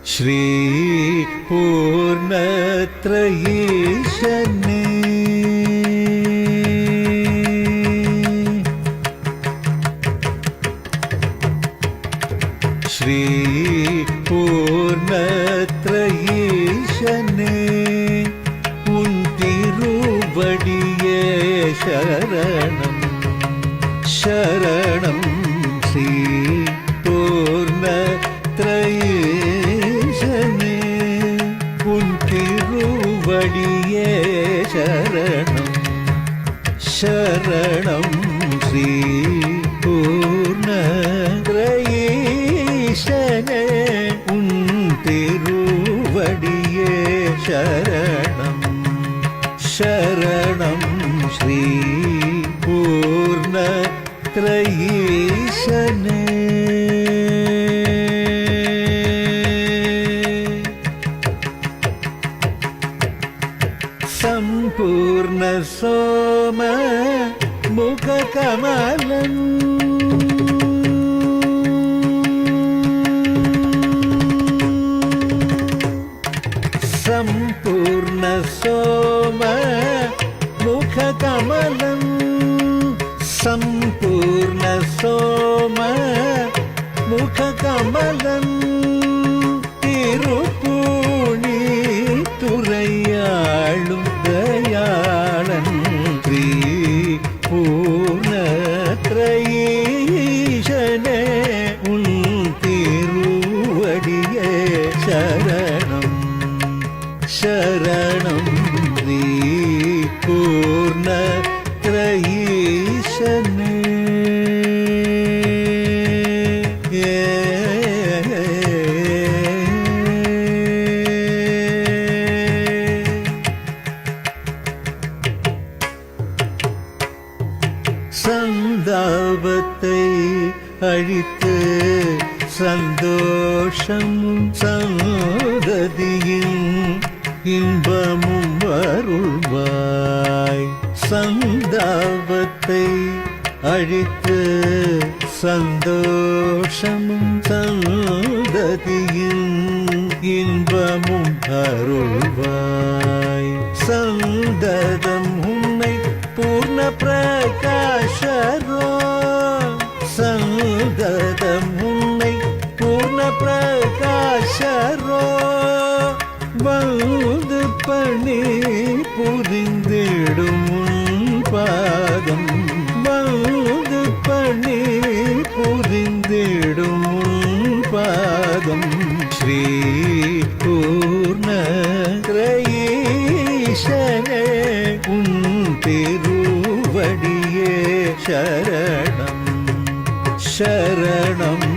श्री पूर्णत्रयीशने श्री पूर्णत्रयीशने उन्तिरुवडिये शरणं शरणं श्री पूर्णत्रयीशने उन्तिरुवडिये शरणं शरणं श्री पूर्णत्रयीशने उन्तिरुवडिये शरणं शरणं श्री पूर्णत्रयीशने सम्पूर्ण सोम मुखकमलम् सम्पूर्ण सोम मुखकमलम् सम्पूर्ण सोम मुखकमलम् तिरुपूणि तुरैयाळुं दयाळन् श्री पूर्णत्रयीशने उन् तिरुवडिये शरणं शरणं श्री पूर्णत्रयीशने சந்தாபத்தை அழித்து சந்தோஷமும் சந்ததியின் இன்பமும் அருள்வாய் சந்தாபத்தை அழித்து சந்தோஷமும் சந்ததியின் இன்பமும் அருள்வாய் சந்ததம் உன்னை பூர்ண பிரகாஷரோ சந்ததம் உன்னை பூர்ண பிரகாஷரோ வந்து பணி புரிந்திடும் உன் பாதம் வந்து பணி புரிந்திடும் உன் பாதம் ஸ்ரீ பூர்ணத்ரயீஷனே உன் திருவடியே சரணம் சரணம்